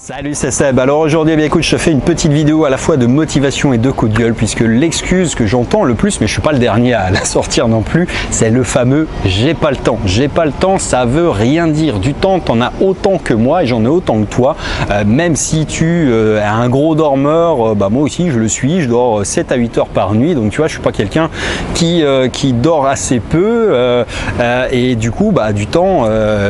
Salut, c'est Seb. Alors aujourd'hui, eh bien, écoute, je te fais une petite vidéo à la fois de motivation et de coup de gueule, puisque l'excuse que j'entends le plus, mais je suis pas le dernier à la sortir non plus, c'est le fameux j'ai pas le temps. J'ai pas le temps, ça veut rien dire. Du temps, t'en as autant que moi et j'en ai autant que toi. Même si tu es un gros dormeur, moi aussi je le suis, je dors 7 à 8 heures par nuit, donc tu vois, je suis pas quelqu'un qui dort assez peu et du coup, du temps,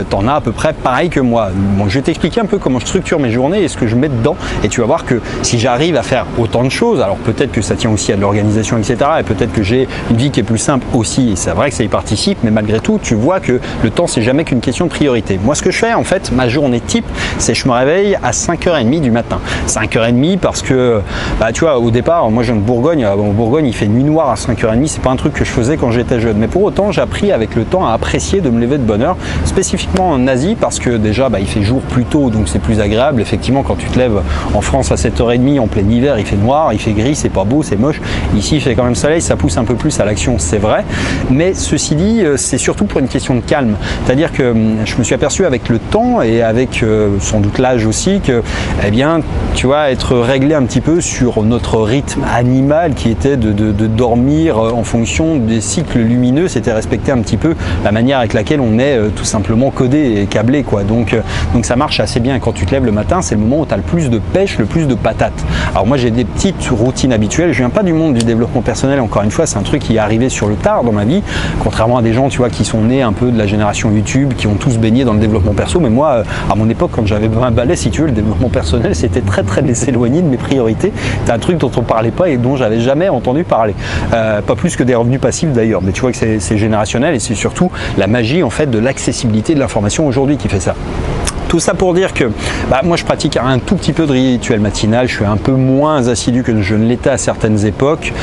t'en as à peu près pareil que moi. Bon, je vais t'expliquer un peu comment je structure mes journées et ce que je mets dedans, et tu vas voir que si j'arrive à faire autant de choses, alors peut-être que ça tient aussi à de l'organisation, etc., et peut-être que j'ai une vie qui est plus simple aussi, et c'est vrai que ça y participe, mais malgré tout tu vois que le temps c'est jamais qu'une question de priorité. Moi, ce que je fais en fait, ma journée type, c'est je me réveille à 5h30 du matin. 5h30 parce que tu vois, au départ, moi je viens de Bourgogne. En Bourgogne il fait nuit noire à 5h30, c'est pas un truc que je faisais quand j'étais jeune, mais pour autant j'ai appris avec le temps à apprécier de me lever de bonne heure, spécifiquement en Asie, parce que déjà il fait jour plus tôt, donc c'est plus agréable. Effectivement, quand tu te lèves en France à 7h30 en plein hiver, il fait noir, il fait gris, c'est pas beau, c'est moche. Ici il fait quand même soleil, ça pousse un peu plus à l'action, c'est vrai, mais ceci dit, c'est surtout pour une question de calme. C'est-à-dire que je me suis aperçu avec le temps et avec sans doute l'âge aussi que, eh bien, tu vois, être réglé un petit peu sur notre rythme animal qui était de dormir en fonction des cycles lumineux, c'était respecter un petit peu la manière avec laquelle on est tout simplement codé et câblé, quoi. Donc ça marche assez bien. Quand tu te lèves le matin, c'est le moment où tu as le plus de pêche, le plus de patates. Alors moi j'ai des petites routines habituelles, je viens pas du monde du développement personnel, encore une fois c'est un truc qui est arrivé sur le tard dans ma vie, contrairement à des gens, tu vois, qui sont nés un peu de la génération YouTube, qui ont tous baigné dans le développement perso. Mais moi, à mon époque, quand j'avais 20 balais, si tu veux, le développement personnel c'était très éloigné de mes priorités. C'est un truc dont on parlait pas et dont j'avais jamais entendu parler, pas plus que des revenus passifs d'ailleurs, mais tu vois que c'est générationnel, et c'est surtout la magie en fait de l'accessibilité de l'information aujourd'hui qui fait ça. Tout ça pour dire que moi je pratique un tout petit peu de rituel matinal, je suis un peu moins assidu que je ne l'étais à certaines époques,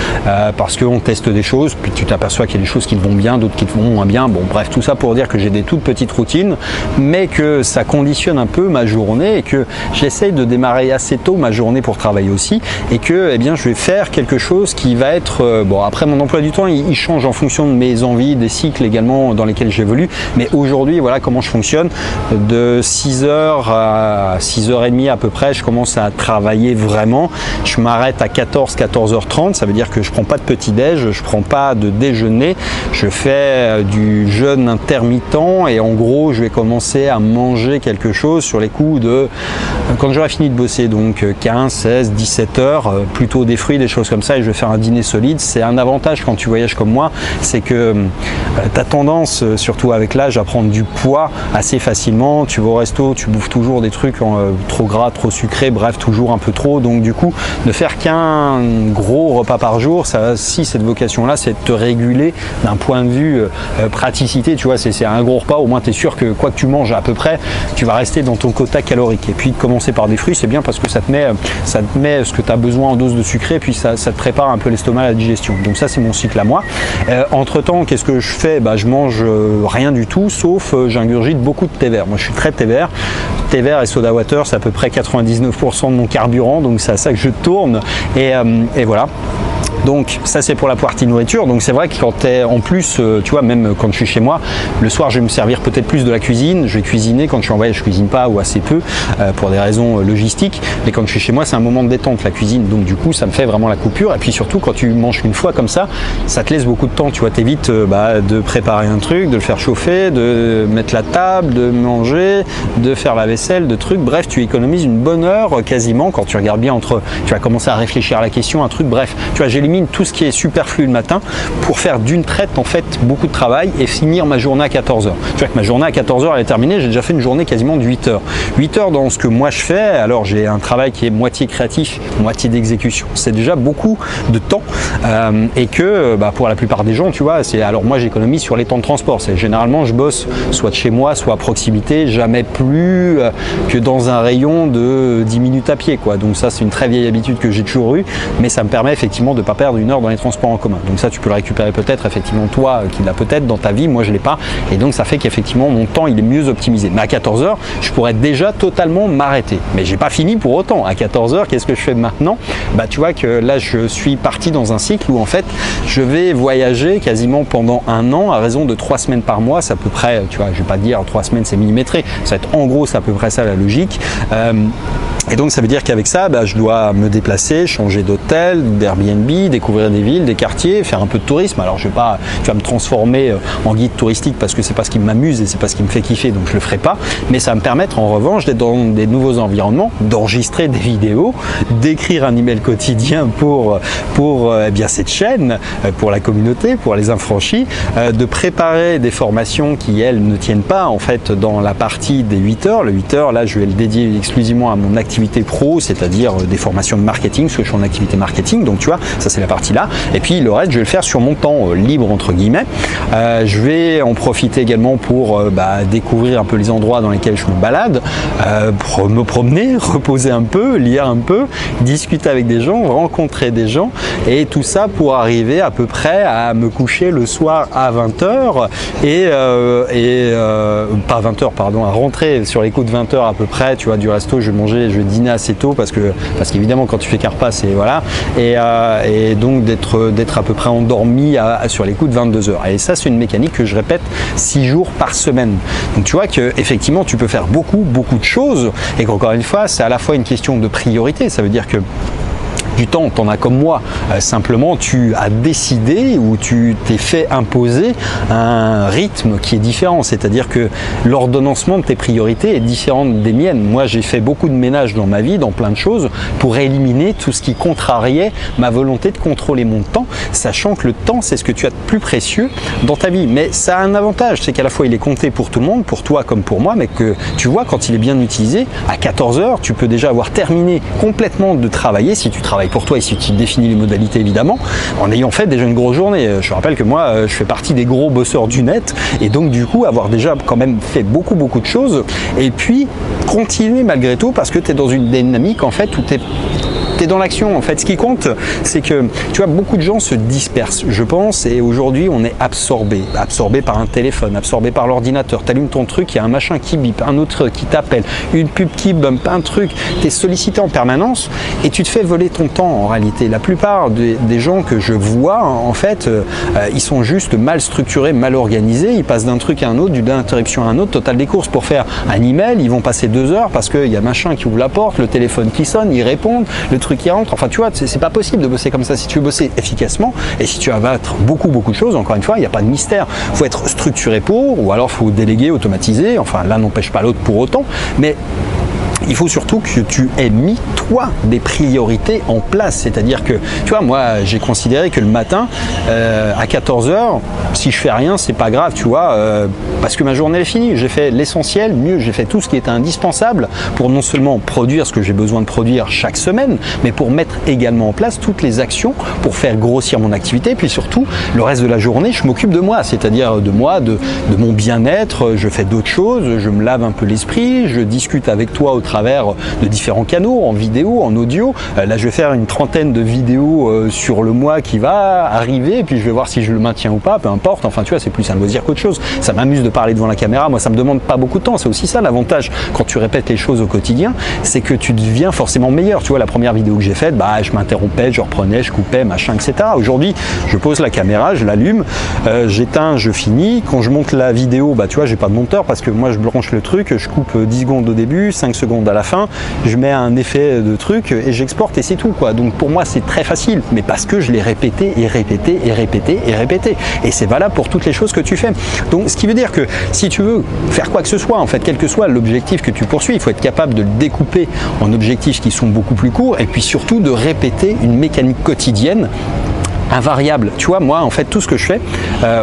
parce qu'on teste des choses, puis tu t'aperçois qu'il y a des choses qui vont bien, d'autres qui vont moins bien. Bon bref, tout ça pour dire que j'ai des toutes petites routines, mais que ça conditionne un peu ma journée et que j'essaye de démarrer assez tôt ma journée pour travailler aussi, et que eh bien, je vais faire quelque chose qui va être, après mon emploi du temps il change en fonction de mes envies, des cycles également dans lesquels j'évolue, mais aujourd'hui voilà comment je fonctionne. De 6h à 6h30 à peu près, je commence à travailler vraiment. Je m'arrête à 14h30, ça veut dire que je prends pas de petit déj, je prends pas de déjeuner, je fais du jeûne intermittent, et en gros je vais commencer à manger quelque chose sur les coups de, quand j'aurai fini de bosser, donc 15, 16, 17 heures, plutôt des fruits, des choses comme ça, et je vais faire un dîner solide. C'est un avantage quand tu voyages comme moi, c'est que tu as tendance, surtout avec l'âge, à prendre du poids assez facilement. Tu vas au resto, tu bouffes toujours des trucs trop gras, trop sucrés, bref, toujours un peu trop. Donc du coup, ne faire qu'un gros repas par jour, ça, si cette vocation-là, c'est de te réguler d'un point de vue praticité. Tu vois, c'est un gros repas, au moins tu es sûr que quoi que tu manges à peu près, tu vas rester dans ton quota calorique. Et puis de commencer par des fruits, c'est bien parce que ça te met ce que tu as besoin en dose de sucré, et puis ça te prépare un peu l'estomac à la digestion. Donc ça, c'est mon cycle à moi. Entre-temps, qu'est-ce que je fais? Je mange rien du tout, sauf j'ingurgite beaucoup de thé vert. Moi, je suis très thé vert. Thé vert et soda water, c'est à peu près 99% de mon carburant, donc c'est à ça que je tourne, et voilà. Donc ça, c'est pour la partie nourriture. Donc c'est vrai que quand tu es en plus, tu vois, même quand je suis chez moi, le soir je vais me servir peut-être plus de la cuisine, je vais cuisiner. Quand je suis en voyage, je cuisine pas ou assez peu pour des raisons logistiques, mais quand je suis chez moi, c'est un moment de détente, la cuisine, donc du coup ça me fait vraiment la coupure. Et puis surtout, quand tu manges une fois comme ça te laisse beaucoup de temps, tu vois, t'évites de préparer un truc, de le faire chauffer, de mettre la table, de manger, de faire la vaisselle, de trucs, bref, tu économises une bonne heure quasiment. Quand tu regardes bien, tu vas commencer à réfléchir à la question, un truc, bref, tu vois, j'élimine tout ce qui est superflu le matin pour faire d'une traite en fait beaucoup de travail et finir ma journée à 14h. Tu vois que ma journée à 14h elle est terminée, j'ai déjà fait une journée quasiment de 8 heures. 8 heures dans ce que moi je fais, alors j'ai un travail qui est moitié créatif, moitié d'exécution. C'est déjà beaucoup de temps et que pour la plupart des gens, tu vois, alors moi j'économise sur les temps de transport. C'est généralement je bosse soit de chez moi, soit à proximité, jamais plus que dans un rayon de 10 minutes à pied, quoi. Donc ça, c'est une très vieille habitude que j'ai toujours eue, mais ça me permet effectivement de ne pas perdre une heure dans les transports en commun. Donc ça, tu peux le récupérer peut-être, effectivement, toi qui l'as peut-être dans ta vie, moi je l'ai pas, et donc ça fait qu'effectivement mon temps il est mieux optimisé. Mais à 14h, je pourrais déjà totalement m'arrêter. Mais j'ai pas fini pour autant. À 14h, qu'est-ce que je fais maintenant? Tu vois que là je suis parti dans un cycle où en fait je vais voyager quasiment pendant un an à raison de 3 semaines par mois. C'est à peu près, tu vois, je vais pas dire 3 semaines c'est millimétré, ça va être en gros c'est à peu près ça la logique. Et donc ça veut dire qu'avec ça, je dois me déplacer, changer d'hôtel, d'Airbnb, découvrir des villes, des quartiers, faire un peu de tourisme. Alors je vais pas, tu vas me transformer en guide touristique parce que c'est pas ce qui m'amuse et c'est pas ce qui me fait kiffer, donc je le ferai pas. Mais ça va me permettre en revanche d'être dans des nouveaux environnements, d'enregistrer des vidéos, d'écrire un email quotidien pour bien cette chaîne, pour la communauté, pour les infranchis, de préparer des formations qui elles ne tiennent pas en fait dans la partie des 8 heures. Le 8 heures là je vais le dédier exclusivement à mon activité pro, c'est-à-dire des formations de marketing, parce que je suis en activité marketing, donc tu vois, ça c'est la partie là. Et puis le reste, je vais le faire sur mon temps libre, entre guillemets. Je vais en profiter également pour découvrir un peu les endroits dans lesquels je me balade, pour me promener, reposer un peu, lire un peu, discuter avec des gens, rencontrer des gens, et tout ça pour arriver à peu près à me coucher le soir à 20h pas 20h, pardon, à rentrer sur les coups de 20h à peu près, tu vois, du resto, je vais manger, je vais dîner assez tôt parce qu'évidemment quand tu fais qu'un repas, c'est voilà, et donc d'être à peu près endormi sur les coups de 22h. Et ça c'est une mécanique que je répète 6 jours par semaine. Donc tu vois que effectivement tu peux faire beaucoup de choses et qu'encore une fois c'est à la fois une question de priorité. Ça veut dire que du temps, tu en as comme moi, simplement tu as décidé ou tu t'es fait imposer un rythme qui est différent, c'est-à-dire que l'ordonnancement de tes priorités est différent des miennes. Moi j'ai fait beaucoup de ménage dans ma vie, dans plein de choses, pour éliminer tout ce qui contrariait ma volonté de contrôler mon temps, sachant que le temps c'est ce que tu as de plus précieux dans ta vie. Mais ça a un avantage, c'est qu'à la fois il est compté pour tout le monde, pour toi comme pour moi, mais que tu vois quand il est bien utilisé, à 14h tu peux déjà avoir terminé complètement de travailler, si tu travailles pour toi et si tu définis les modalités évidemment, en ayant fait déjà une grosse journée. Je rappelle que moi je fais partie des gros bosseurs du net et donc du coup avoir déjà quand même fait beaucoup de choses et puis continuer malgré tout parce que tu es dans une dynamique en fait où tu es dans l'action. En fait, ce qui compte, c'est que tu vois, beaucoup de gens se dispersent, je pense, et aujourd'hui on est absorbé par un téléphone, absorbé par l'ordinateur. Tu allumes ton truc, il y a un machin qui bip, un autre qui t'appelle, une pub qui bump, un truc, tu es sollicité en permanence et tu te fais voler ton temps en réalité. La plupart des gens que je vois, en fait, ils sont juste mal structurés, mal organisés, ils passent d'un truc à un autre, d'une interruption à un autre. Total des courses pour faire un email, ils vont passer 2 heures parce qu'il y a machin qui ouvre la porte, le téléphone qui sonne, ils répondent, le truc qui rentre. Enfin, tu vois, c'est pas possible de bosser comme ça. Si tu veux bosser efficacement et si tu vas abattre beaucoup de choses, encore une fois, il n'y a pas de mystère. Il faut être structuré pour, ou alors il faut déléguer, automatiser. Enfin, l'un n'empêche pas l'autre pour autant, mais il faut surtout que tu aies mis, toi, des priorités en place. C'est-à-dire que, tu vois, moi, j'ai considéré que le matin, à 14h, si je fais rien, c'est pas grave, tu vois, parce que ma journée est finie. J'ai fait l'essentiel, mieux, j'ai fait tout ce qui était indispensable pour non seulement produire ce que j'ai besoin de produire chaque semaine, mais pour mettre également en place toutes les actions pour faire grossir mon activité. Et puis surtout, le reste de la journée, je m'occupe de moi, c'est-à-dire de moi, de mon bien-être. Je fais d'autres choses, je me lave un peu l'esprit, je discute avec toi au travers de différents canaux, en vidéo, en audio. Là, je vais faire une trentaine de vidéos sur le mois qui va arriver, et puis je vais voir si je le maintiens ou pas, peu importe. Enfin, tu vois, c'est plus un loisir qu'autre chose. Ça m'amuse de parler devant la caméra. Moi, ça me demande pas beaucoup de temps. C'est aussi ça l'avantage quand tu répètes les choses au quotidien, c'est que tu deviens forcément meilleur. Tu vois, la première vidéo que j'ai faite, je m'interrompais, je reprenais, je coupais, machin, etc. Aujourd'hui, je pose la caméra, je l'allume, j'éteins, je finis. Quand je monte la vidéo, tu vois, j'ai pas de monteur parce que moi, je branche le truc, je coupe 10 secondes au début, 5 secondes à la fin, je mets un effet de truc et j'exporte et c'est tout, quoi. Donc pour moi, c'est très facile, mais parce que je l'ai répété et répété et répété et répété. Et c'est valable pour toutes les choses que tu fais. Donc, ce qui veut dire que si tu veux faire quoi que ce soit, en fait, quel que soit l'objectif que tu poursuis, il faut être capable de le découper en objectifs qui sont beaucoup plus courts et puis surtout de répéter une mécanique quotidienne invariable. Tu vois, moi, en fait, tout ce que je fais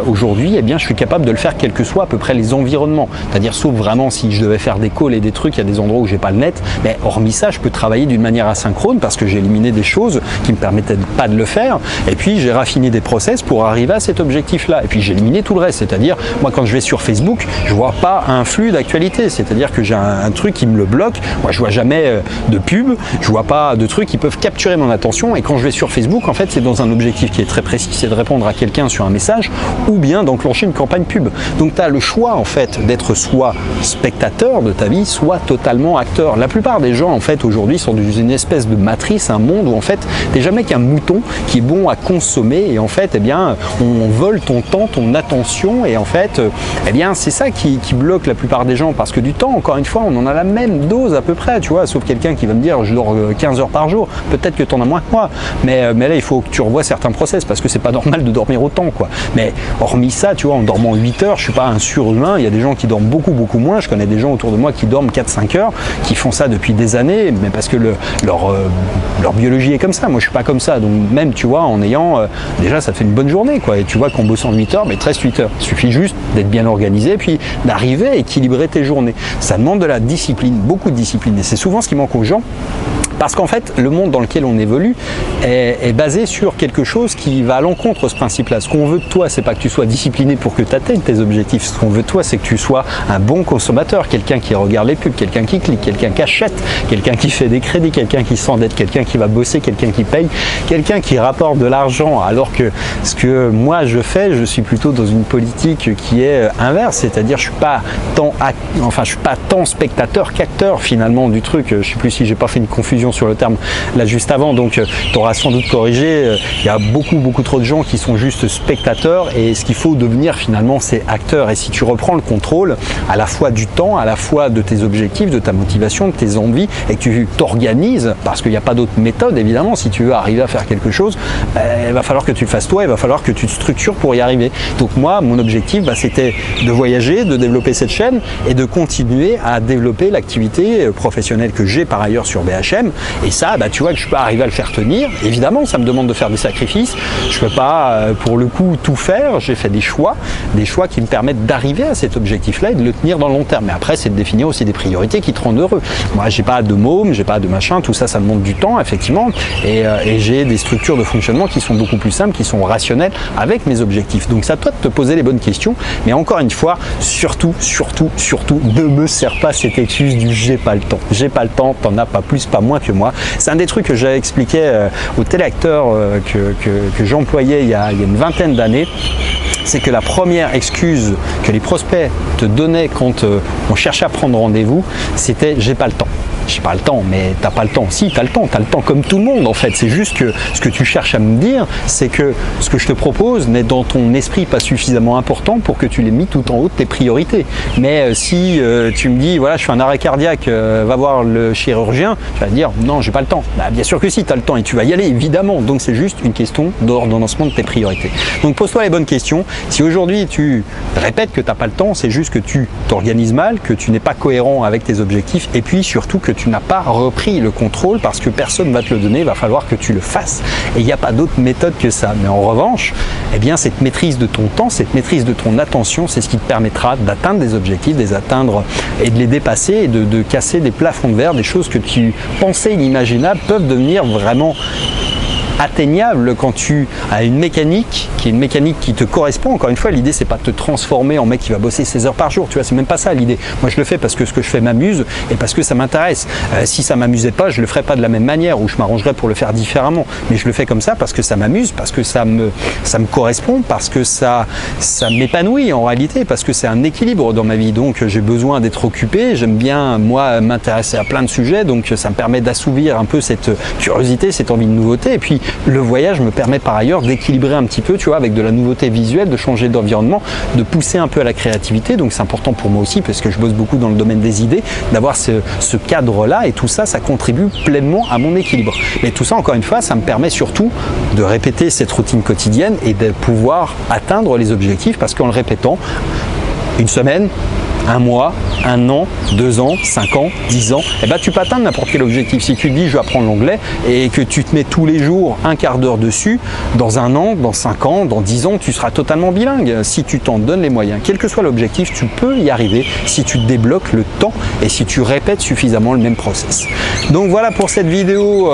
aujourd'hui, eh bien, je suis capable de le faire quels que soient à peu près les environnements. C'est-à-dire, sauf vraiment si je devais faire des calls et des trucs, il y a des endroits où j'ai pas le net. Mais hormis ça, je peux travailler d'une manière asynchrone parce que j'ai éliminé des choses qui me permettaient pas de le faire. Et puis, j'ai raffiné des process pour arriver à cet objectif-là. Et puis, j'ai éliminé tout le reste. C'est-à-dire, moi, quand je vais sur Facebook, je vois pas un flux d'actualité. C'est-à-dire que j'ai un truc qui me le bloque. Moi, je vois jamais de pub. Je vois pas de trucs qui peuvent capturer mon attention. Et quand je vais sur Facebook, en fait, c'est dans un objectif qui qui est très précis, c'est de répondre à quelqu'un sur un message ou bien d'enclencher une campagne pub. Donc tu as le choix en fait d'être soit spectateur de ta vie, soit totalement acteur. La plupart des gens en fait aujourd'hui sont dans une espèce de matrice, un monde où en fait t'es jamais qu'un mouton qui est bon à consommer et en fait eh bien on vole ton temps, ton attention et en fait eh bien c'est ça qui bloque la plupart des gens parce que du temps, encore une fois, on en a la même dose à peu près, tu vois, sauf quelqu'un qui va me dire je dors 15 heures par jour, peut-être que tu en as moins que moi, mais là il faut que tu revoies certains process parce que c'est pas normal de dormir autant quoi. Mais hormis ça, tu vois, en dormant 8 heures, je suis pas un surhumain, il y a des gens qui dorment beaucoup moins, je connais des gens autour de moi qui dorment 4-5 heures, qui font ça depuis des années, mais parce que leur biologie est comme ça, moi je suis pas comme ça, donc même tu vois, en ayant, déjà ça te fait une bonne journée quoi, et tu vois qu'en bossant 8 heures, mais il te reste 8 heures, il suffit juste d'être bien organisé, puis d'arriver à équilibrer tes journées. Ça demande de la discipline, beaucoup de discipline, et c'est souvent ce qui manque aux gens. Parce qu'en fait, le monde dans lequel on évolue est basé sur quelque chose qui va à l'encontre de ce principe-là. Ce qu'on veut de toi, c'est pas que tu sois discipliné pour que tu atteignes tes objectifs. Ce qu'on veut de toi, c'est que tu sois un bon consommateur, quelqu'un qui regarde les pubs, quelqu'un qui clique, quelqu'un qui achète, quelqu'un qui fait des crédits, quelqu'un qui s'endette, quelqu'un qui va bosser, quelqu'un qui paye, quelqu'un qui rapporte de l'argent. Alors que ce que moi je fais, je suis plutôt dans une politique qui est inverse, c'est-à-dire je suis pas tant spectateur qu'acteur finalement du truc. Je sais plus si j'ai pas fait une confusion sur le terme là juste avant, donc tu auras sans doute corrigé. Il y a beaucoup trop de gens qui sont juste spectateurs et ce qu'il faut devenir finalement c'est acteur. Et si tu reprends le contrôle à la fois du temps, à la fois de tes objectifs, de ta motivation, de tes envies et que tu t'organises, parce qu'il n'y a pas d'autre méthode évidemment, si tu veux arriver à faire quelque chose, il va falloir que tu le fasses toi, il va falloir que tu te structures pour y arriver. Donc moi mon objectif c'était de voyager, de développer cette chaîne et de continuer à développer l'activité professionnelle que j'ai par ailleurs sur BHM. Et ça, tu vois que je peux arriver à le faire tenir. Évidemment, ça me demande de faire des sacrifices. Je ne peux pas, pour le coup, tout faire. J'ai fait des choix qui me permettent d'arriver à cet objectif-là et de le tenir dans le long terme. Mais après, c'est de définir aussi des priorités qui te rendent heureux. Moi, j'ai pas de môme, j'ai pas de machin. Tout ça, ça demande du temps, effectivement. Et j'ai des structures de fonctionnement qui sont beaucoup plus simples, qui sont rationnelles avec mes objectifs. Donc, c'est à toi de te poser les bonnes questions. Mais encore une fois, surtout, ne me sers pas cette excuse du j'ai pas le temps. J'ai pas le temps, t'en as pas plus, pas moins que moi. C'est un des trucs que j'ai expliqué aux téléacteurs que j'employais il y a une vingtaine d'années. C'est que la première excuse que les prospects te donnaient quand on cherchait à prendre rendez-vous, c'était j'ai pas le temps. J'ai pas le temps, mais t'as pas le temps. Si, t'as le temps comme tout le monde en fait. C'est juste que ce que tu cherches à me dire, c'est que ce que je te propose n'est dans ton esprit pas suffisamment important pour que tu l'aies mis tout en haut de tes priorités. Mais si tu me dis, voilà, je fais un arrêt cardiaque, va voir le chirurgien, tu vas te dire, non, j'ai pas le temps. Bien sûr que si, tu as le temps et tu vas y aller, évidemment. Donc c'est juste une question d'ordonnancement de tes priorités. Donc pose-toi les bonnes questions. Si aujourd'hui tu répètes que tu n'as pas le temps, c'est juste que tu t'organises mal, que tu n'es pas cohérent avec tes objectifs et puis surtout que tu n'as pas repris le contrôle parce que personne ne va te le donner, il va falloir que tu le fasses et il n'y a pas d'autre méthode que ça. Mais en revanche, eh bien, cette maîtrise de ton temps, cette maîtrise de ton attention, c'est ce qui te permettra d'atteindre des objectifs, de les atteindre et de les dépasser et de casser des plafonds de verre, des choses que tu pensais inimaginables peuvent devenir vraiment atteignable quand tu as une mécanique qui est une mécanique qui te correspond. Encore une fois, l'idée c'est pas de te transformer en mec qui va bosser 16 heures par jour, tu vois, c'est même pas ça l'idée. Moi je le fais parce que ce que je fais m'amuse et parce que ça m'intéresse. Si ça m'amusait pas, je le ferais pas de la même manière ou je m'arrangerais pour le faire différemment. Mais je le fais comme ça parce que ça m'amuse, parce que ça me correspond, parce que ça m'épanouit en réalité, parce que c'est un équilibre dans ma vie. Donc j'ai besoin d'être occupé, j'aime bien moi m'intéresser à plein de sujets, donc ça me permet d'assouvir un peu cette curiosité, cette envie de nouveauté. Et puis le voyage me permet par ailleurs d'équilibrer un petit peu, tu vois, avec de la nouveauté visuelle, de changer d'environnement, de pousser un peu à la créativité. Donc c'est important pour moi aussi parce que je bosse beaucoup dans le domaine des idées, d'avoir ce cadre-là et tout ça, ça contribue pleinement à mon équilibre. Mais tout ça, encore une fois, ça me permet surtout de répéter cette routine quotidienne et de pouvoir atteindre les objectifs parce qu'en le répétant, une semaine, un mois, un an, 2 ans, 5 ans, 10 ans, eh ben, tu peux atteindre n'importe quel objectif. Si tu te dis je vais apprendre l'anglais et que tu te mets tous les jours un quart d'heure dessus, dans 1 an, dans 5 ans, dans 10 ans, tu seras totalement bilingue. Si tu t'en donnes les moyens, quel que soit l'objectif, tu peux y arriver si tu débloques le temps et si tu répètes suffisamment le même process. Donc voilà pour cette vidéo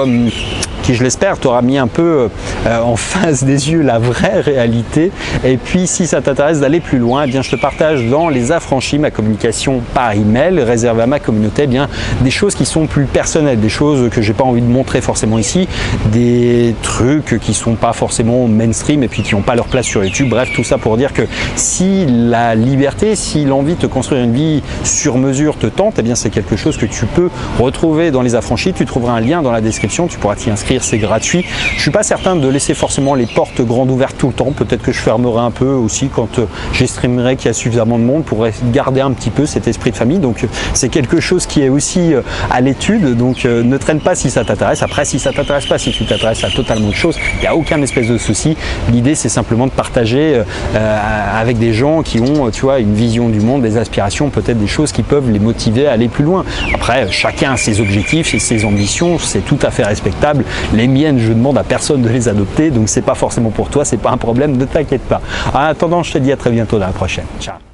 qui, je l'espère, t'aura mis un peu en face des yeux la vraie réalité. Et puis, si ça t'intéresse d'aller plus loin, eh bien, je te partage dans Les Affranchis, ma communication par email réservée à ma communauté, eh bien, des choses qui sont plus personnelles, des choses que j'ai pas envie de montrer forcément ici, des trucs qui sont pas forcément mainstream et puis qui n'ont pas leur place sur YouTube. Bref, tout ça pour dire que si la liberté, si l'envie de te construire une vie sur mesure te tente, eh bien, c'est quelque chose que tu peux retrouver dans Les Affranchis. Tu trouveras un lien dans la description, tu pourras t'y inscrire, c'est gratuit. Je suis pas certain de laisser forcément les portes grandes ouvertes tout le temps. Peut-être que je fermerai un peu aussi quand j'estimerai qu'il y a suffisamment de monde pour garder un petit peu cet esprit de famille. Donc c'est quelque chose qui est aussi à l'étude. Donc ne traîne pas si ça t'intéresse. Après, si ça t'intéresse pas, si tu t'intéresses à totalement autre chose, il n'y a aucun espèce de souci. L'idée, c'est simplement de partager avec des gens qui ont, tu vois, une vision du monde, des aspirations, peut-être des choses qui peuvent les motiver à aller plus loin. Après, chacun a ses objectifs et ses ambitions, c'est tout à fait respectable. Les miennes, je demande à personne de les adopter, donc c'est pas forcément pour toi, c'est pas un problème, ne t'inquiète pas. En attendant, je te dis à très bientôt dans la prochaine. Ciao.